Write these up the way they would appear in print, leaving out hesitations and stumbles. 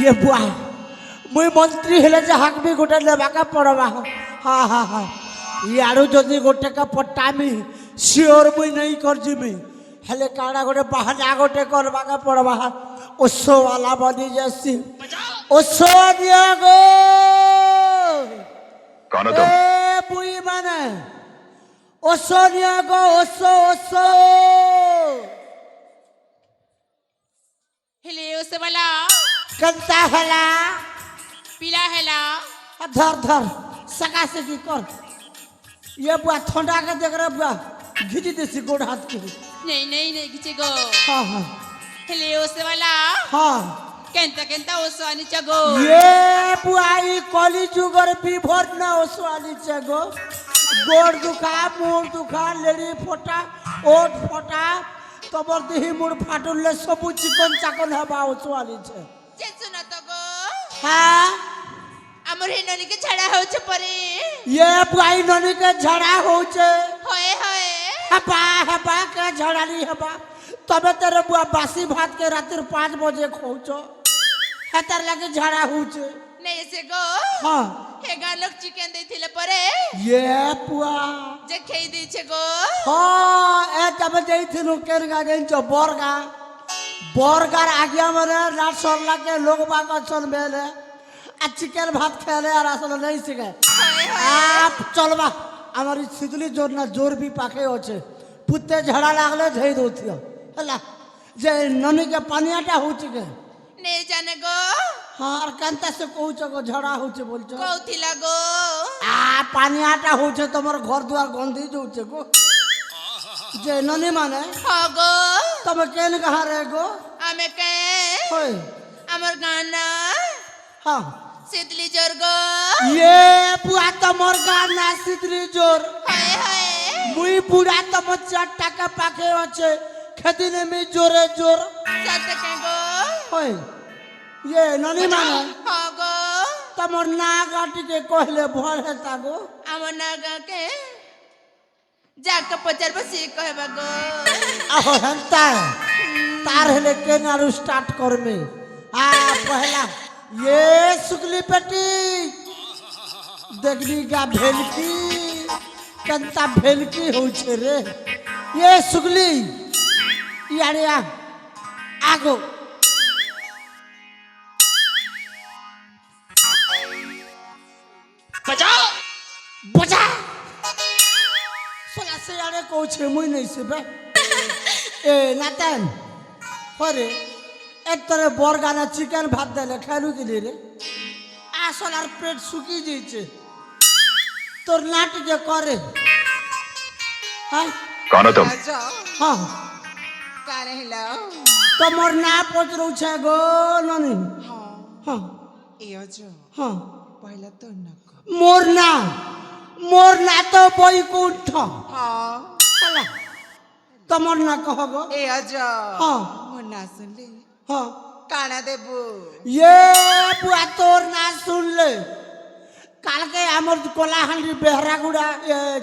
ये बुआ मुई मंत्री हेले जे हाकबी गोटे लेवाका पड़वा। हाँ हाँ हाँ यारू जदि गोटे का पट्टामी सियोर मुई नहीं कर जिमी हेले काड़ा गोटे बहाना गोटे करवा का पड़वा। ओसो वाला बनी जैसी ओसो दिया गो ए बुई माने ओसो दिया गो ओसो ओसो हेले उसे वाला कंता हला पीला हेला धर धर सका से की कर ये बुआ ठंडा के देख रहा बुआ घिच देसी गोड़ हाथ के। नहीं नहीं नहीं खींचेगो। हाँ हाँ हेले उसे वाला हाँ केंता केंता ओसो आनी चगो। ये बुआ ई कली जुगर विभोर ना ओसवाली चगो गोड़ दुखा मुंह दुखा लेडी फोटा ओठ फोटा तबर देही मुड़ फाटुले सब चिकन चाकन हवा ओसवाली छे। जे सुना तो गो हाँ हमर हे ननी के छड़ा होछ परे ये बुआई ननी के झड़ा होचे होए होए हबा हबा के झड़ाली हबा तबे तेरे बुआ बासी भात के रातिर 5 बजे खोचो हेतर लगे झड़ा होचे नहीं से गो हाँ हे गा लोग चिकन देथिले परे ये बुआ जे खेई दी छे गो। हाँ ए तब जइथिनु केरगा गइंचो बोरगा बोरगार आगिया मरे रात सरला के लोग बाग असन बेले आ चिकन भात खेले আর আসলে नहीं सिखे आप चलबा हमारी सिदली जोर ना जोर भी पाके होचे पुत्ते झड़ा लागले धई दोथियो हला जे ननी के पानियाटा होची के नहीं जाने गो हां और कांता से कहूचो को झड़ा होचे बोलचो कौथिला गो आ पानियाटा होचे तमर घर दुआर गंदी जोचे गो जे ननी माने हाँ गो तब केन कहां रे गो हमें के होय हमर गाना हां सिदली जोर गो ये बुआ तमर गाना सिदली जोर हाय हाय मुई बुढ़ा तम 4 টাকা पाके আছে खेदिने में जोरे जोर सत के गो होय ये ननी माने हाँ गो तमर ना गाटी के कहले भल है तागो हमर नागा के जाके पचर बसी कहबा गो आहो हंता तार हेले के नारु स्टार्ट कर में आ पहला ये सुगली पेटी देखनी का भेलकी कंता भेलकी हो छे रे ये सुगली यारे आगो बजाओ बजा सोला से यारे को छे मुई नहीं से बे ए नातन होरे एक तरह बोरगाना चिकन भात देले खालू के लिए रे आ सोलार पेट सुकी जाइछे तोर नाट के करे हां कौन हो तुम? हां कारे हेलो तमर ना पचरौ छे गो ननी हाँ हां यो जो हां पहला तो नको मोर ना तो बैकुंठ हाँ हला तमर ना कह गो ए अजा हाँ मुन्ना सुन ले हां काना देबू ये बुआ तोर ना सुन ले काल के हमर कोलाहांडी बेहरागुड़ा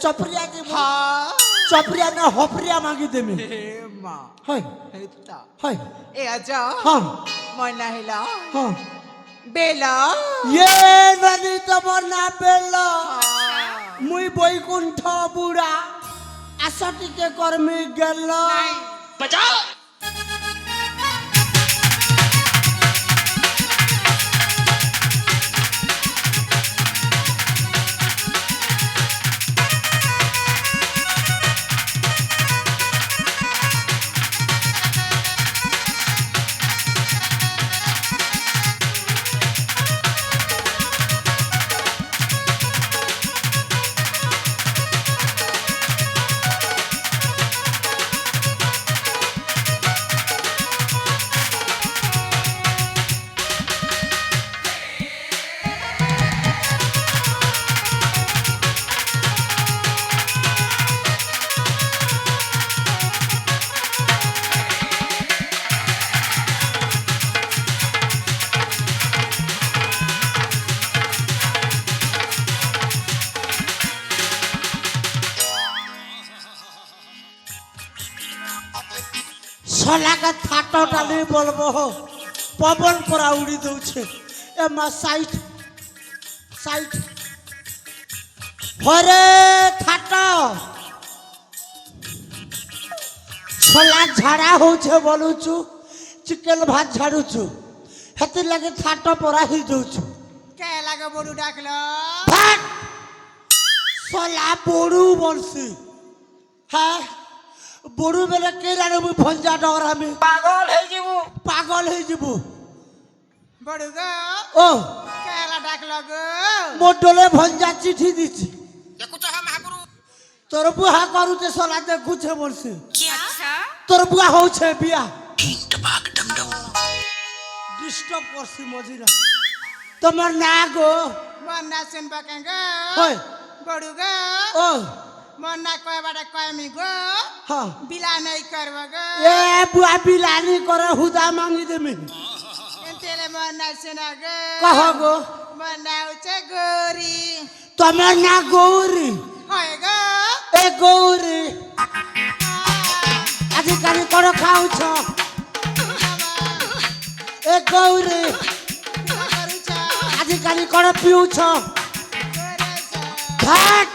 चपरिया की हाँ चपरिया ना होपरिया मांगी दे में हे माँ हाय हेता हाय ए अजा हां मुन्ना हेलो हां बेला ये ननी तमर ना बेलो हाँ मुई बैकुंठ बुड़ा आसटी के कर्मी गेलो बजाओ सोला का थाटो डाली बोलबो ପବନ ପରା ଉଡ଼ି ଦଉଛେ ଏ ମା ସାଇଟ୍ ସାଇଟ୍ ହରେ ଥାଟ ଛଲା ଝାଡ଼ା ହଉଛେ ବୋଲୁଛୁ ଚିକେନ ଭାତ ଝାଡ଼ୁଛୁ ହେଥିର୍ ଲାଗି ଥାଟ ପରା ହେଇଯାଉଛୁ কে লাগে বড়ু ডাকলো ছলা বড়ু বলছি হ্যাঁ বড়ু বেলে কে জানে মুই ভঞ্জা ডরামি পাগল হয়ে যাব বড়ু গো ও কেলা ডাকলো গো মোর ডোলে ভঞ্জা চিঠি দিছি তোর বুহা করুছে ছলা দেখুছে বলছি তোর বুয়া হচ্ছে বিয়া ডিস্টার্ব করছি মজিরা তোমার না গো মন না শুনবা কেন গো হয় বড়ু গো ও মন না কয় বাটা কয় মি গো হ্যাঁ বিলা নাই করব গো এ বুয়া বিলানি করে হুদা মাঙ্গি দেমি এতেলে মন না শুনা গো কহ গো মন না হচ্ছে গরি তোমার না গৌরী হয় গো এ গৌরী আজিকালি কর খাউছ এ গৌরী আজিকালি কর পিউছ ঘাট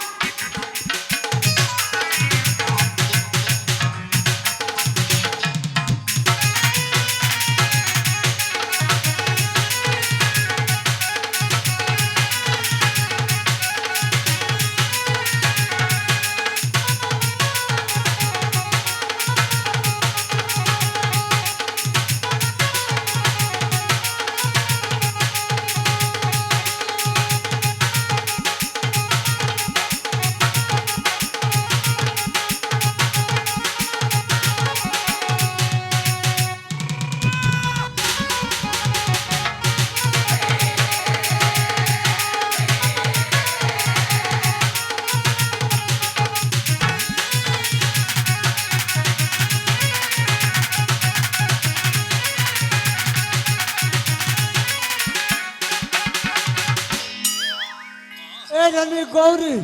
রানী গৌরী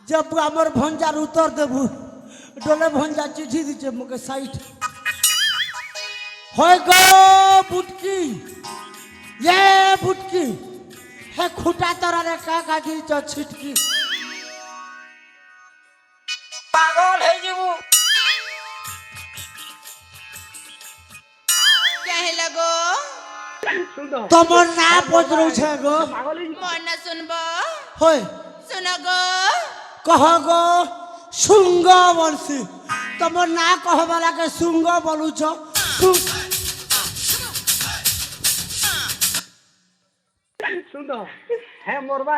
जब আমার ভঞ্জার উত্তর দেবু ডোলে ভঞ্জা চিঠি দিছে মুকে সাইট হয় গো বুটকি ये বুটকি হে খুঁটা তরারে কা কা দিছ ছিটকি পাগল হয়ে যাব कहे लगो তোমার না পদরুছে গো मन ना सुनबो হয় सुनो गो কহ গো শুঙ্গ বলছি তোমার না কহবালাকে শুঙ্গ বলুছ শুনো হ্যাঁ মরবা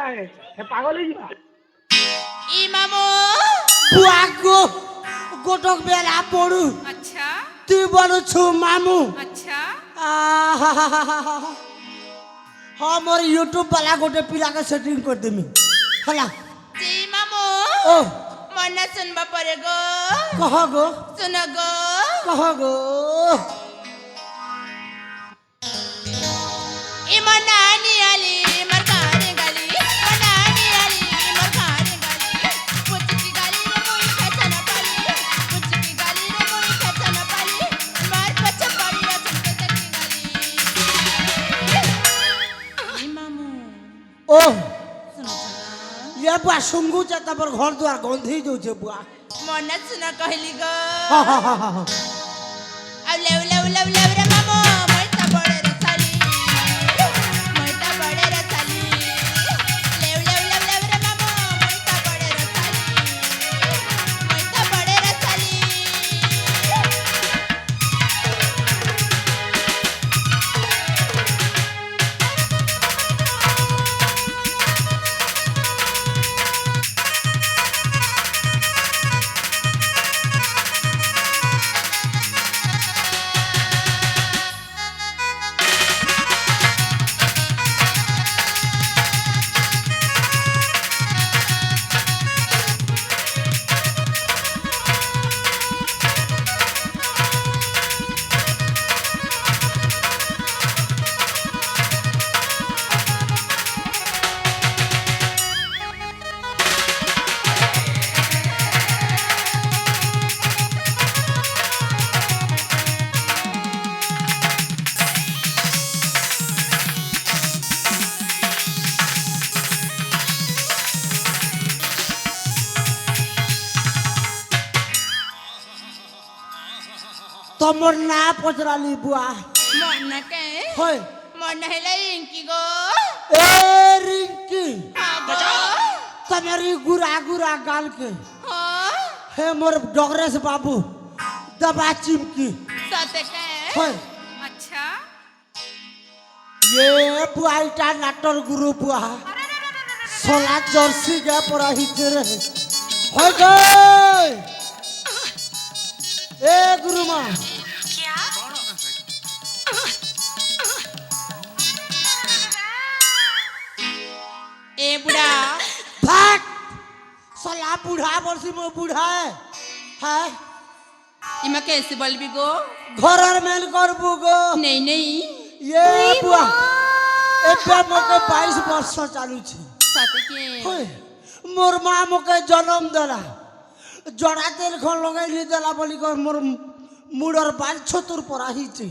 হে পাগল হয়ে যাবা ई मामू বুয়াগো গোটক বেলা পড়ু अच्छा তুই বলুছু মামু अच्छा हाँ मोर यूट्यूब वाला गोटे पिला के सेटिंग कर देमी हला जी मामू ओ मन ना सुनबा परे गो कह गो सुनो गो कह गो ई मनानी आली मरकारे गाली मनानी आली मरकारे गाली पुचकी गाली रे मोई खचना पाली पुचकी गाली रे मोई खचना पाली मार पछ पड़ी रे चमके चकी गाली ई मामू ओ सुनो जना ये बुआ सुंगू चे तबर घर द्वार गंधी जो छे बुआ मन ना सुना कहली गो हाँ हाँ हाँ हाँ अब लेव रे मामू मोइता बड़े रे साली मोइता बड़े रे साली लेव रे मामू मोइता बड़े रे साली मोइता बड़े रे साली তোমার না পচরালি বুয়া মন কে হয় মন হেলে ইঙ্কি গো এ রিঙ্কি গো তোমারি গুড়া গুড়া গাল के हाँ हे मोर डोगरेश बाबू दबा चिमकी सत्य के হয় अच्छा ये बुआईटा नाटर गुरु बुआ सोला जर्सी गे परा हिचे रे হয় गई ए गुरु माँ ए बुढ़ा भाग सोला बूढ़ा बरसी में बूढ़ा है इमा कैसे बोलबी गो घर मेल करबू गो नहीं नहीं ये बुआ एबे मोके 22 वर्ष चालू छे सत्य के होय मोर माँ मोके जन्म देला जड़ा तेल खन लगाई देला बोली कर मोर मुड़र बाल छतुर परा हिचे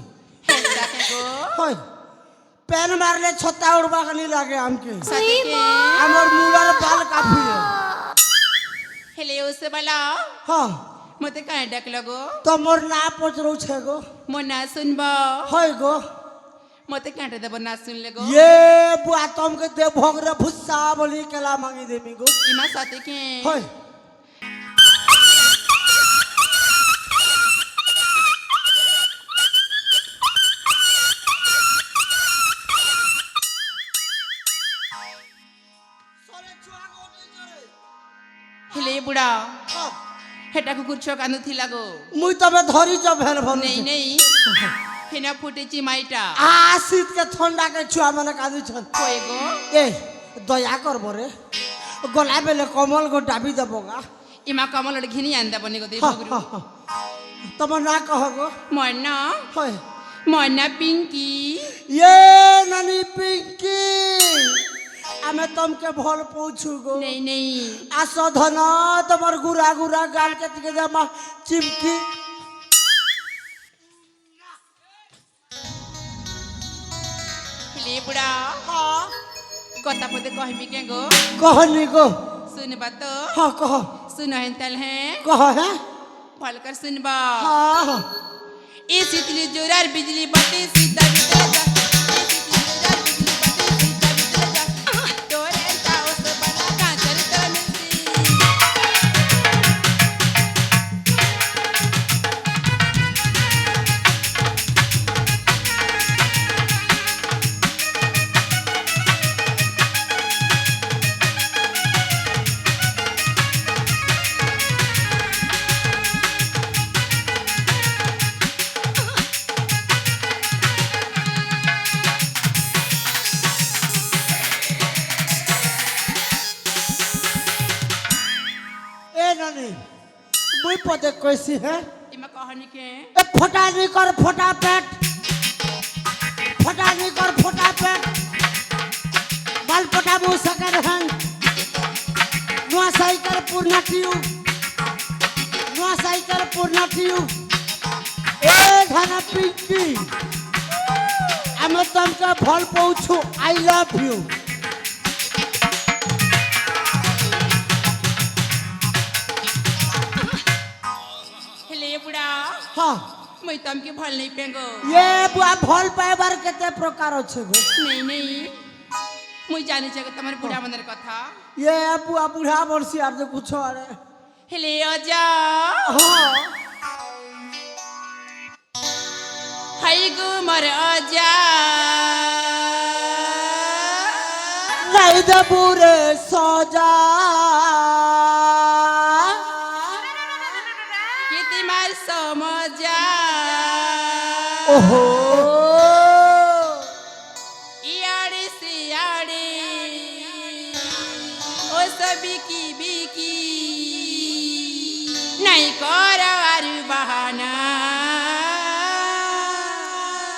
हेल्दा के गो होय पेन मारले छत्ता उड़बा के नहीं लागे हमके सत्य के हमर मुड़र बाल काफी है हेले उसे बोला हाँ मते काहे डक लगो तो मोर ना पचरो छे गो मोना सुनबो होय गो मते काटे देबो ना सुन लेगो ये बुआ तुम के दे भोगरे भुस्सा बोली केला मांगी देमी गो इमा सत्य के होय हेले बुढ़ा हेटा कुकुर छो कानु थिला गो मुई तबे धरी ज भेल भन नहीं नहीं फेना फुटे चिमाइटा आ शीत के ठंडा के छुआ माने कादू छन कोए गो ए दया कर बरे गला बेले कमल गो डाबी दबोगा इमा कमल लड़ घिनी आंदा बने गो दे बगरु तम ना कह गो मन्ना होय मन्ना पिंकी ये नानी पिंकी आमे तुमके भल पूछू गो नहीं नहीं आसो धन तमर गुरा गुरा गाल के तिके जमा चिमकी हेले बुढ़ा हां कता पदे कहबी के गो कहनी गो सुन बात हां कह सुन है तल है कह है फल कर सुनबा हां ए शीतली जोरार बिजली बत्ती सीता बितला जा ए शीतली जोरार बिजली बत्ती सीता बितला जा तोरे ताओ से बना कांचर तनसी ए नानी मुई पदे कैसी है इमा कहानी के ए फटा नहीं कर फटा पेट फटा नहीं कर फटा पेट बाल फटा मुँह सकर हन नुआ साइकिल पूर्ण टियू नुआ साइकिल पूर्ण टियू ए धना पिंकी आमे तुमके भल पहुँचू आई लव यू हेले बुढ़ा हाँ मैं तमके भल नहीं पेंगो ये बुआ भल पाइबार केते प्रकार अच्छे गो नहीं नहीं मुई जाने छे तमर बुढ़ा मनर कथा ये बुआ बुढ़ा बरसी आर जे कुछ अरे हेले अजा हाँ हाय गो मर अजा नहीं दे बुरे सजा किति मार समझा ओहो इयाड़े से याड़े ओ सभी की बिकी नहीं कर